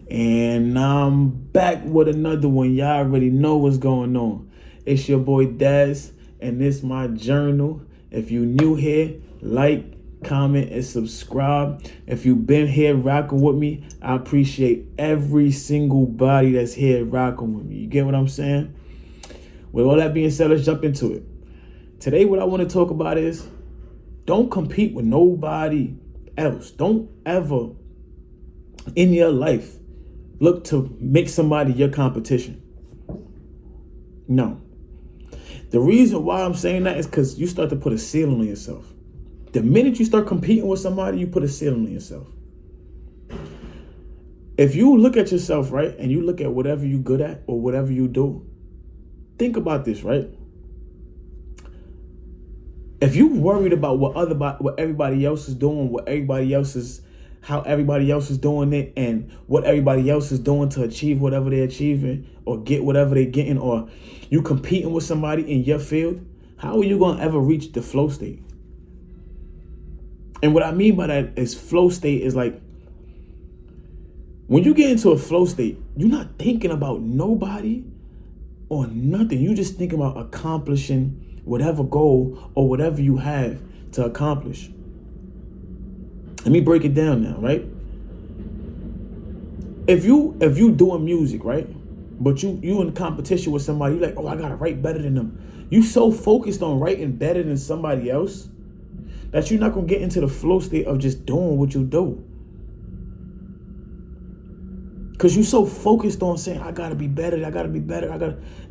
And I'm back with another one. Y'all already know what's going on. It's your boy Daz, and this my journal. If you new here, like, comment, and subscribe. If you've been here rocking with me, I appreciate every single body that's here rocking with me. You get what I'm saying? With all that being said, let's jump into it. Today, what I want to talk about is don't compete with nobody else. Don't ever in your life look to make somebody your competition. No. The reason why I'm saying that is because you start to put a ceiling on yourself. The minute you start competing with somebody, you put a ceiling on yourself. If you look at yourself, right, and you look at whatever you're good at or whatever you do, think about this, right? If you worried about what everybody else is doing, how everybody else is doing it, and what everybody else is doing to achieve whatever they're achieving or get whatever they're getting, or you competing with somebody in your field, how are you going to ever reach the flow state? And what I mean by that is flow state is like, when you get into a flow state, you're not thinking about nobody or nothing. You just thinking about accomplishing whatever goal or whatever you have to accomplish. Let me break it down now, right? If you doing music, right? But you in competition with somebody, you like, oh, I gotta write better than them. You so focused on writing better than somebody else that you're not gonna get into the flow state of just doing what you do. Cause you so focused on saying, I gotta be better,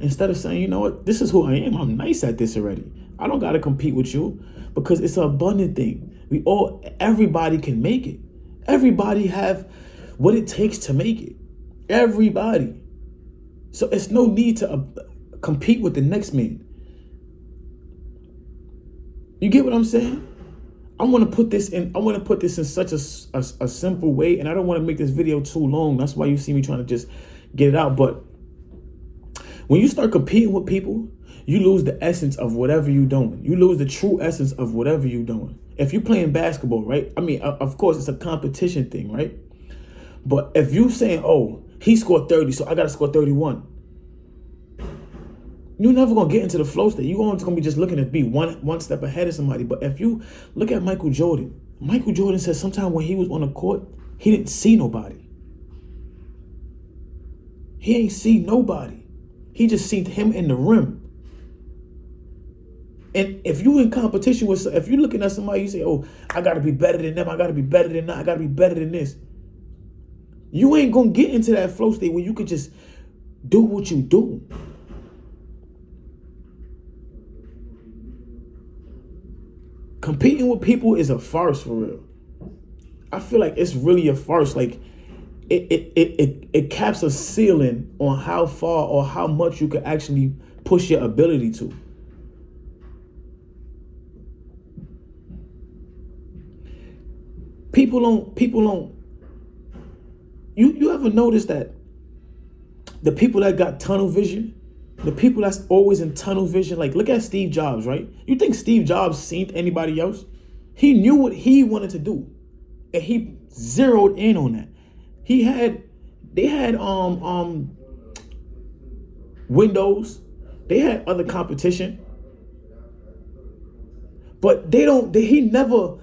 instead of saying, you know what, this is who I am. I'm nice at this already. I don't gotta compete with you because it's an abundant thing. Everybody can make it. Everybody have what it takes to make it. Everybody. So it's no need to compete with the next man. You get what I'm saying? I want to put this in such a simple way, and I don't want to make this video too long. That's why you see me trying to just get it out. But when you start competing with people, you lose the essence of whatever you're doing. You lose the true essence of whatever you're doing. If you're playing basketball, right? I mean, of course, it's a competition thing, right? But if you saying, oh, he scored 30, so I got to score 31. You're never going to get into the flow state. You're going to be just looking to be one step ahead of somebody. But if you look at Michael Jordan said sometime when he was on the court, he didn't see nobody. He ain't see nobody. He just seen him in the rim. And if you in competition if you're looking at somebody, you say, oh, I got to be better than them. I got to be better than that. I got to be better than this. You ain't going to get into that flow state where you could just do what you do. Competing with people is a farce for real. I feel like it's really a farce. Like it caps a ceiling on how far or how much you can actually push your ability to. People don't. You ever notice that the people that got tunnel vision, the people that's always in tunnel vision, like look at Steve Jobs, right? You think Steve Jobs seen anybody else? He knew what he wanted to do, and he zeroed in on that. They had Windows, they had other competition, but he never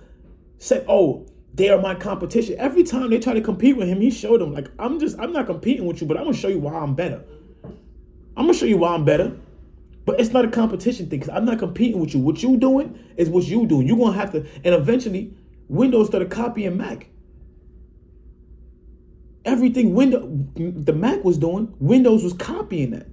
said, oh, they are my competition. Every time they try to compete with him, he showed them like, I'm not competing with you, but I'm gonna show you why I'm better. But it's not a competition thing because I'm not competing with you. What you doing is what you doing. You're going to have to, and eventually Windows started copying Mac. Everything the Mac was doing, Windows was copying that.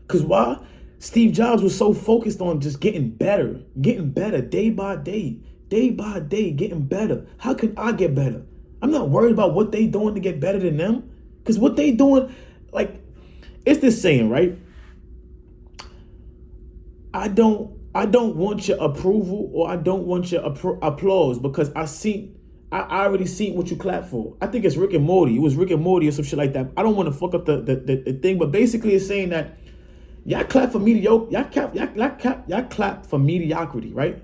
Because why? Steve Jobs was so focused on just getting better day by day, getting better. How can I get better? I'm not worried about what they doing to get better than them. Because what they doing, like, it's this saying, right? I don't want your approval or I don't want your applause because I already seen what you clap for. I think it's Rick and Morty. It was Rick and Morty or some shit like that. I don't want to fuck up the thing, but basically it's saying that y'all clap for mediocre. Y'all clap for mediocrity, right?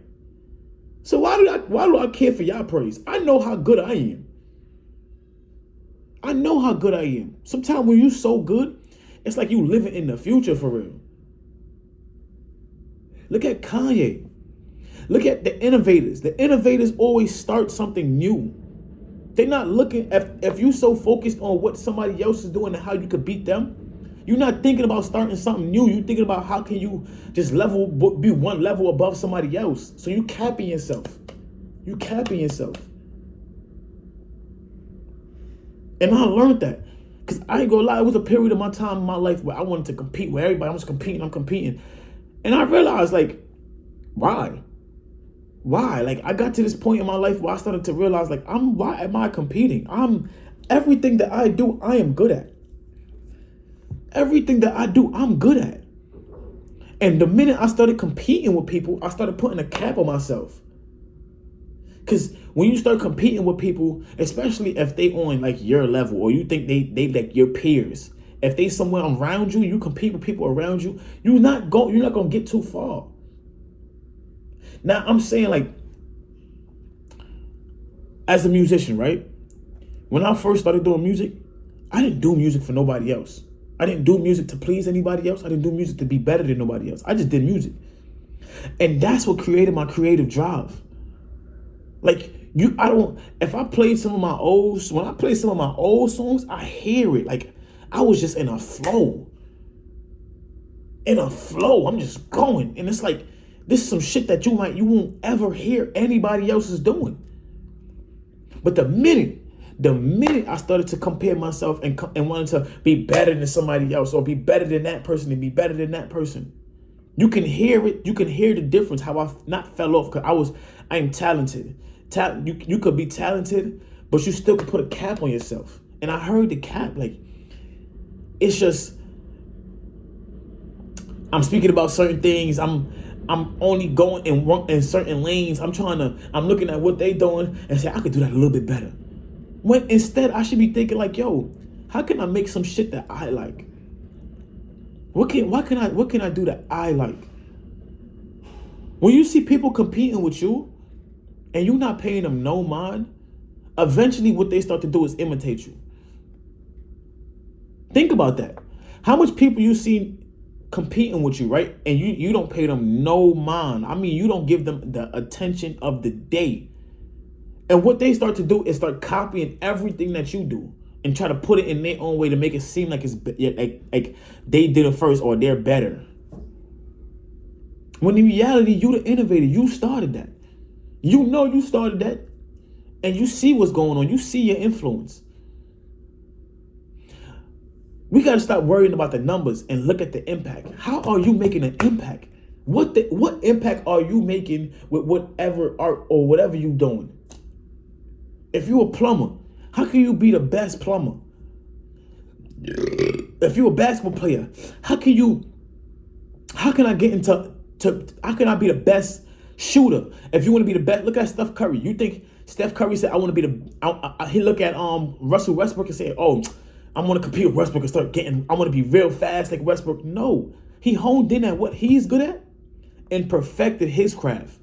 So why do I care for y'all praise? I know how good I am. I know how good I am. Sometimes when you so good, it's like you living in the future for real. Look at Kanye. Look at the innovators. The innovators always start something new. They're not looking, if you so focused on what somebody else is doing and how you could beat them, you're not thinking about starting something new. You're thinking about how can you just be one level above somebody else. So you capping yourself. You capping yourself. And I learned that. Because I ain't gonna lie, it was a period of my time in my life where I wanted to compete with everybody. I was competing, I'm competing. And I realized, like, why? Why? Like, I got to this point in my life where I started to realize, like, why am I competing? Everything that I do, I am good at. Everything that I do, I'm good at. And the minute I started competing with people, I started putting a cap on myself. Because when you start competing with people, especially if they on like your level or you think they like your peers, if they somewhere around you, you compete with people around you, you're not gonna get too far. Now I'm saying, like, as a musician, right? When I first started doing music, I didn't do music for nobody else. I didn't do music to please anybody else. I didn't do music to be better than nobody else. I just did music. And that's what created my creative drive. Like, if I played some of my when I play some of my old songs, I hear it. Like, I was just in a flow. I'm just going. And it's like, this is some shit that you won't ever hear anybody else is doing. But the minute I started to compare myself and wanted to be better than somebody else or be better than that person and be better than that person, you can hear it. You can hear the difference, how I not fell off, because I am talented. You could be talented, but you still could put a cap on yourself. And I heard the cap, like, it's just, I'm speaking about certain things. I'm only going in certain lanes. I'm looking at what they doing and say, I could do that a little bit better. When instead I should be thinking, like, yo, how can I make some shit that I like? What can I do that I like? When you see people competing with you and you're not paying them no mind, eventually what they start to do is imitate you. Think about that. How much people you see competing with you, right? And you don't pay them no mind. I mean, you don't give them the attention of the day. And what they start to do is start copying everything that you do and try to put it in their own way to make it seem like it's like they did it first or they're better. When in reality, you the innovator. You started that. You know you started that. And you see what's going on. You see your influence. We got to stop worrying about the numbers and look at the impact. How are you making an impact? What impact are you making with whatever art or whatever you're doing? If you're a plumber, how can you be the best plumber? If you're a basketball player, how can I be the best shooter? If you want to be the best, look at Steph Curry. You think Steph Curry said, I want to be he look at Russell Westbrook and say, oh, I want to compete with Westbrook and I want to be real fast like Westbrook. No, he honed in at what he's good at and perfected his craft.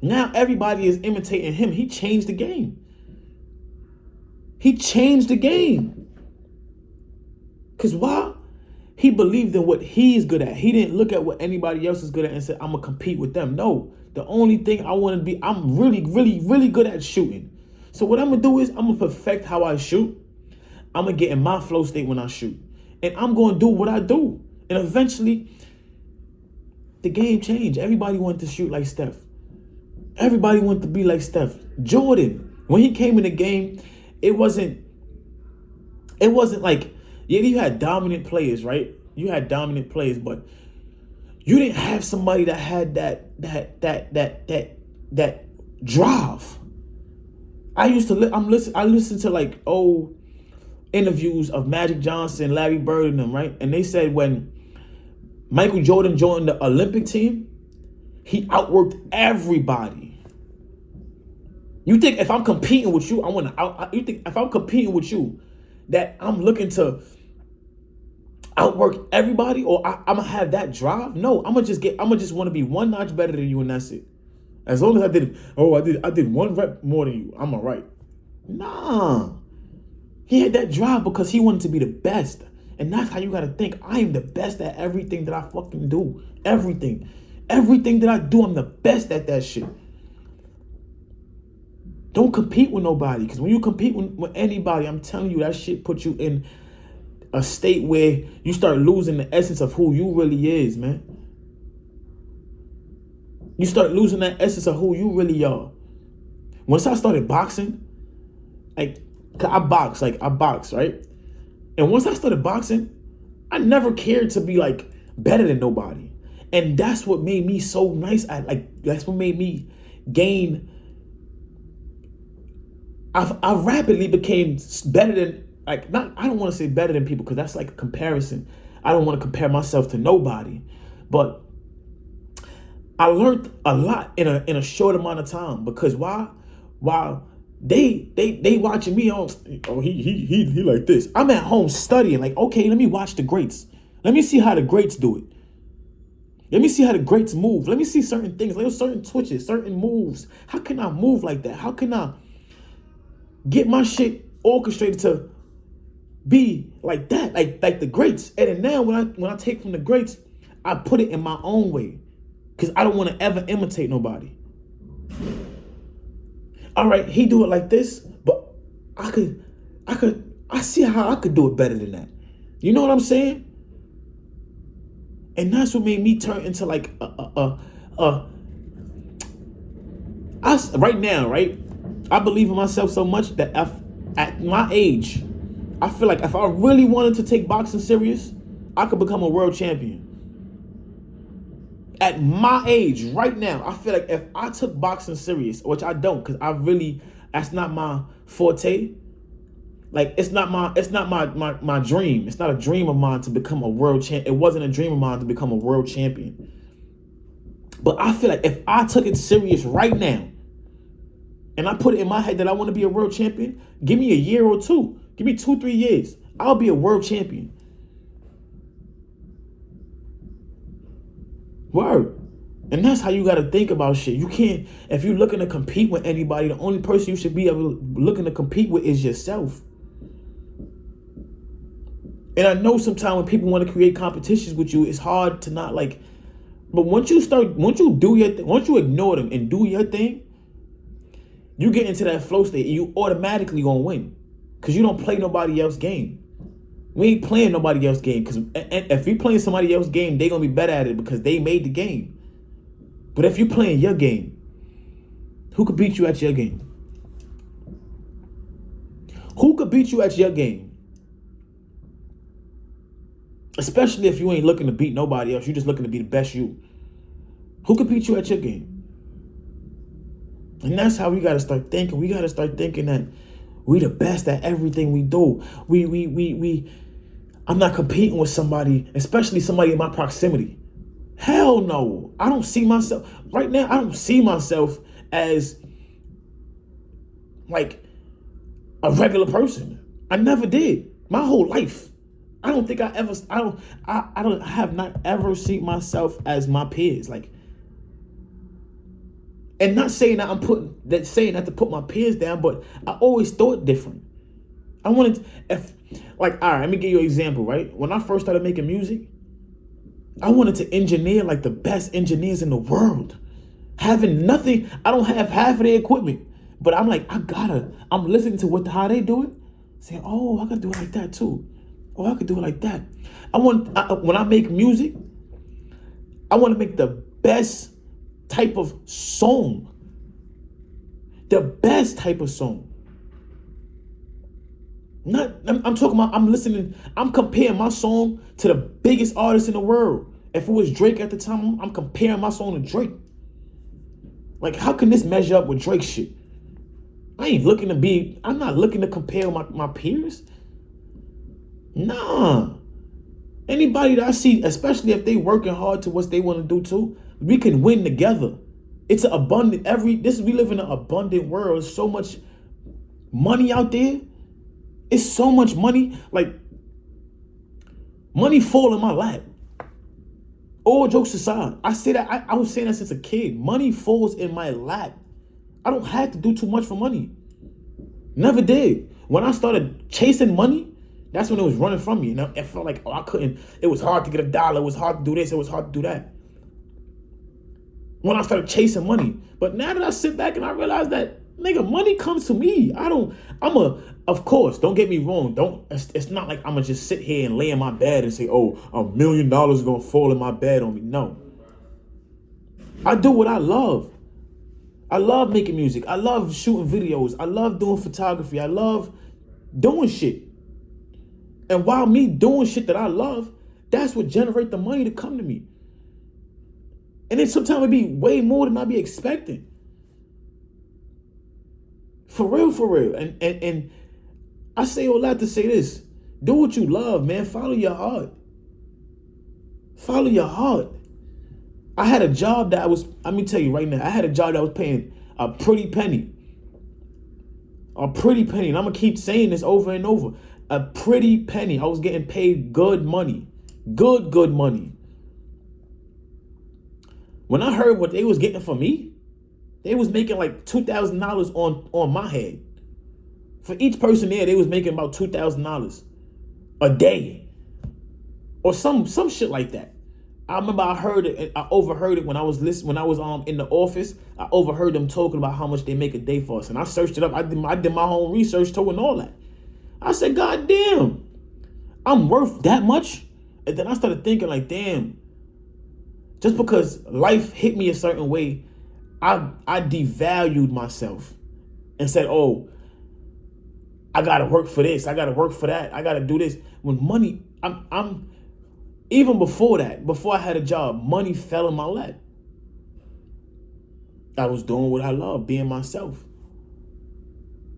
Now everybody is imitating him. He changed the game. He changed the game. Because why? He believed in what he's good at. He didn't look at what anybody else is good at and said, I'm going to compete with them. No, the only thing I want to be, I'm really, really, really good at shooting. So what I'm going to do is I'm going to perfect how I shoot. I'm going to get in my flow state when I shoot. And I'm going to do what I do. And eventually, the game changed. Everybody wanted to shoot like Steph. Everybody wanted to be like Steph. Jordan, when he came in the game, it wasn't like, yeah, you had dominant players, right? You had dominant players, but you didn't have somebody that had that drive. I listened to like old interviews of Magic Johnson, Larry Bird and them, right? And they said when Michael Jordan joined the Olympic team, he outworked everybody. You think if I'm competing with you, you think if I'm competing with you, that I'm looking to outwork everybody, or I'm gonna have that drive? No, I'm gonna just want to be one notch better than you, and that's it. As long as I did one rep more than you, I'm all right. Nah. He had that drive because he wanted to be the best. And that's how you got to think. I am the best at everything that I fucking do. Everything. Everything that I do, I'm the best at that shit. Don't compete with nobody. Because when you compete with anybody, I'm telling you, that shit puts you in a state where you start losing the essence of who you really is, man. You start losing that essence of who you really are. Once I started boxing, like, I box, right? And once I started boxing, I never cared to be like better than nobody. And that's what made me so nice. That's what made me gain. I rapidly became better than, I don't want to say better than people because that's like a comparison. I don't want to compare myself to nobody. But I learned a lot in a short amount of time because while they watching me on, oh, he like this. I'm at home studying, like, okay, let me watch the greats. Let me see how the greats do it. Let me see how the greats move. Let me see certain things, like certain twitches, certain moves. How can I move like that? How can I get my shit orchestrated to be like that, like the greats? And then now when I take from the greats, I put it in my own way because I don't want to ever imitate nobody. All right, he do it like this, but I see how I could do it better than that. You know what I'm saying? And that's what made me turn into like right now, right? I believe in myself so much that at my age, I feel like if I really wanted to take boxing serious, I could become a world champion. At my age, right now, I feel like if I took boxing serious, which I don't, because that's not my forte. Like, it's not my dream. It's not a dream of mine to become a world champion. It wasn't a dream of mine to become a world champion. But I feel like if I took it serious right now, and I put it in my head that I want to be a world champion, give me a year or two. Give me 2-3 years. I'll be a world champion. Word. And that's how you got to think about shit. You can't, if you're looking to compete with anybody, the only person you should be looking to compete with is yourself. And I know sometimes when people want to create competitions with you, it's hard to not like, but once you do your thing, once you ignore them and do your thing, you get into that flow state and you automatically gonna win. Because you don't play nobody else's game. We ain't playing nobody else's game. Because if you playing somebody else's game, they gonna be better at it because they made the game. But if you playing your game, who could beat you at your game? Who could beat you at your game? Especially if you ain't looking to beat nobody else. You're just looking to be the best you. Who could beat you at your game? And that's how we got to start thinking. We got to start thinking that we the best at everything we do. I'm not competing with somebody, especially somebody in my proximity. Hell no. I don't see myself, right now, I don't see myself as like a regular person. I never did. My whole life. I have not ever seen myself as my peers. Like, and not saying that saying not to put my peers down, but I always thought different. I wanted all right, let me give you an example, right? When I first started making music, I wanted to engineer like the best engineers in the world. Having nothing, I don't have half of the equipment, but I'm like, I'm listening to how they do it, saying, oh, I gotta do it like that too. Oh, I could do it like that. When I make music, I want to make the best type of song. The best type of song. I'm talking about, I'm comparing my song to the biggest artist in the world. If it was Drake at the time, I'm comparing my song to Drake. Like, how can this measure up with Drake shit? I'm not looking to compare my peers. Nah. Anybody that I see, especially if they working hard to what they want to do too, we can win together. It's an abundant, we live in an abundant world. There's so much money out there. It's so much money. Like, money fall in my lap. All jokes aside, I say that, I was saying that since a kid. Money falls in my lap. I don't have to do too much for money. Never did. When I started chasing money, that's when it was running from me. And it felt like, I couldn't. It was hard to get $1. It was hard to do this. It was hard to do that. When I started chasing money. But now that I sit back and I realize that, nigga, money comes to me. Of course, don't get me wrong. It's not like I'm going to just sit here and lay in my bed and say, oh, $1 million is going to fall in my bed on me. No. I do what I love. I love making music. I love shooting videos. I love doing photography. I love doing shit. And while me doing shit that I love, that's what generate the money to come to me. And then sometimes it be way more than I be expecting. For real, for real. And I say all that to say this. Do what you love, man. Follow your heart. Follow your heart. I had a job that let me tell you right now, I had a job that was paying a pretty penny. A pretty penny. And I'm going to keep saying this over and over. A pretty penny. I was getting paid good money. Good money. When I heard what they was getting for me, they was making like $2,000 on my head. For each person there, they was making about $2,000 a day. Or some shit like that. I remember I heard it, I overheard it when I was in the office. I overheard them talking about how much they make a day for us. And I searched it up. I did my own research too and all that. I said, God damn, I'm worth that much? And then I started thinking like, damn, just because life hit me a certain way, I devalued myself and said, oh, I gotta work for this. I gotta work for that. I gotta do this. When money, I'm even before that, before I had a job, money fell in my lap. I was doing what I love, being myself.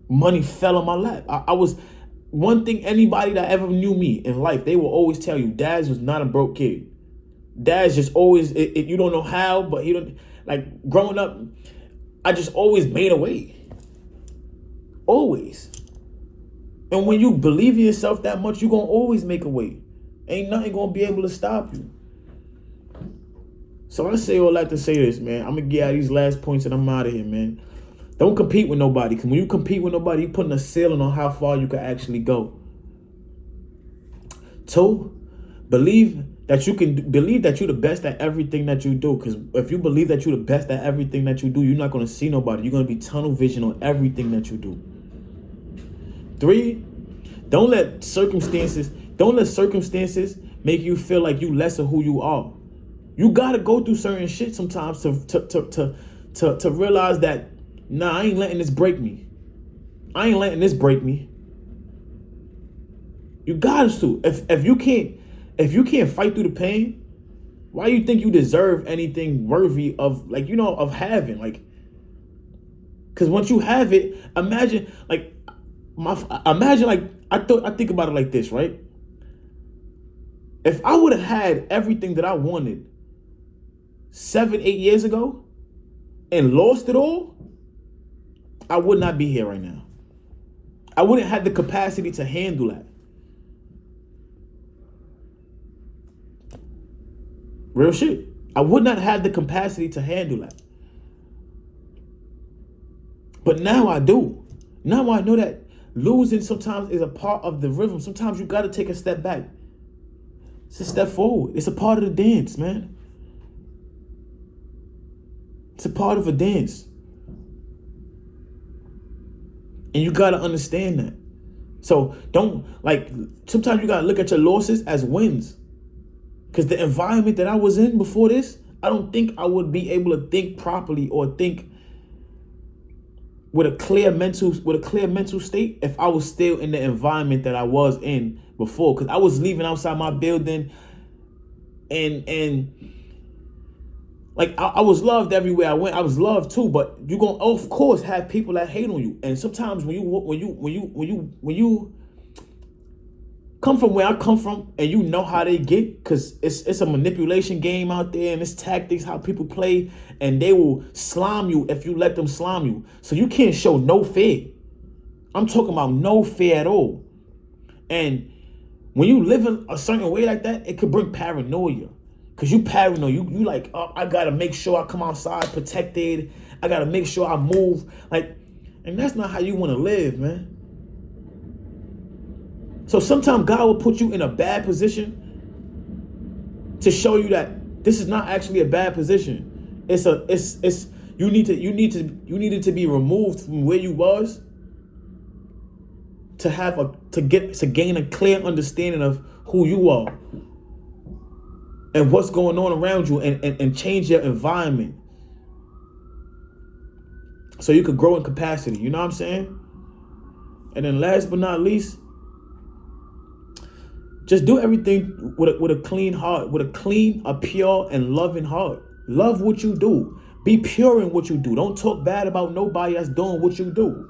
Money fell in my lap. I was, one thing anybody that ever knew me in life, they will always tell you, Daz was not a broke kid. Daz just always, you don't know how, but he don't, like growing up, I just always made a way. Always. And when you believe in yourself that much, you're going to always make a way. Ain't nothing going to be able to stop you. So I say all that to say this, man. I'm going to get out these last points and I'm out of here, man. Don't compete with nobody. Because when you compete with nobody, you're putting a ceiling on how far you can actually go. 2, believe that you're the best at everything that you do. Because if you believe that you're the best at everything that you do, you're not going to see nobody. You're going to be tunnel vision on everything that you do. 3, don't let circumstances make you feel like you less of who you are. You got to go through certain shit sometimes to realize that, nah, I ain't letting this break me. I ain't letting this break me. You got to. If you can't fight through the pain, why do you think you deserve anything worthy of, like, of having? Like, because once you have it, imagine like I think about it like this, right? If I would have had everything that I wanted 7, 8 years ago and lost it all, I would not be here right now. I wouldn't have the capacity to handle that. Real shit. I would not have the capacity to handle that. But now I do. Now I know that losing sometimes is a part of the rhythm. Sometimes you got to take a step back. It's a step forward. It's a part of the dance, man. It's a part of a dance. And you got to understand that. So sometimes you got to look at your losses as wins. Because the environment that I was in before this, I don't think I would be able to think properly or think with a clear mental state if I was still in the environment that I was in before. Because I was leaving outside my building and like I was loved everywhere I went. I was loved too, but you're gonna of course have people that hate on you. And sometimes when you come from where I come from and you know how they get, because it's a manipulation game out there and it's tactics, how people play, and they will slime you if you let them slime you. So you can't show no fear. I'm talking about no fear at all. And when you live in a certain way like that, it could bring paranoia. Because you paranoid. You like, oh, I got to make sure I come outside protected. I got to make sure I move. Like, and that's not how you want to live, man. So sometimes God will put you in a bad position to show you that this is not actually a bad position. It's you needed to be removed from where you was to gain a clear understanding of who you are and what's going on around you, and change your environment so you could grow in capacity. You know what I'm saying? And then last but not least, just do everything with a clean heart, with a pure and loving heart. Love what you do. Be pure in what you do. Don't talk bad about nobody that's doing what you do.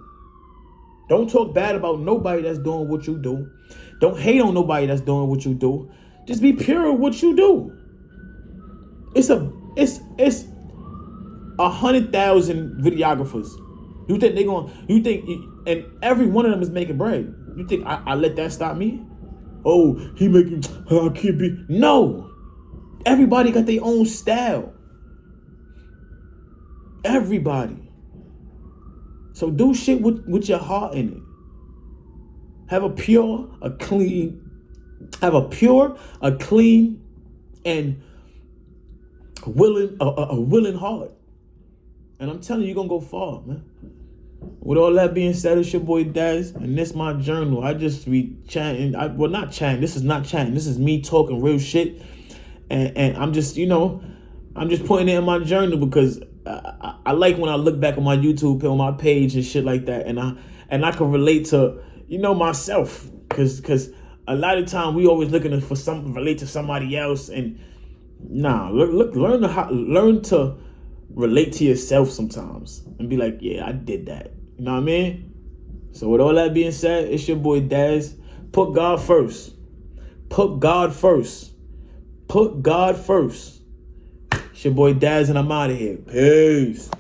Don't talk bad about nobody that's doing what you do. Don't hate on nobody that's doing what you do. Just be pure in what you do. It's 100,000 videographers. And every one of them is making bread. You think I let that stop me? Oh, I can't be. No. Everybody got their own style. Everybody. So do shit with your heart in it. Have a pure, a clean, and a willing heart. And I'm telling you, you're gonna go far, man. With all that being said, it's your boy Daz, and this my journal. I just be chatting. Not chatting. This is not chatting. This is me talking real shit. And I'm just, I'm just putting it in my journal because I like when I look back on my YouTube, on my page and shit like that, and I can relate to, myself, because a lot of time we always looking for something relate to somebody else, and learn to relate to yourself sometimes and be like, yeah, I did that. You know what I mean? So with all that being said, it's your boy Daz. Put God first. Put God first. Put God first. It's your boy Daz, and I'm out of here. Peace.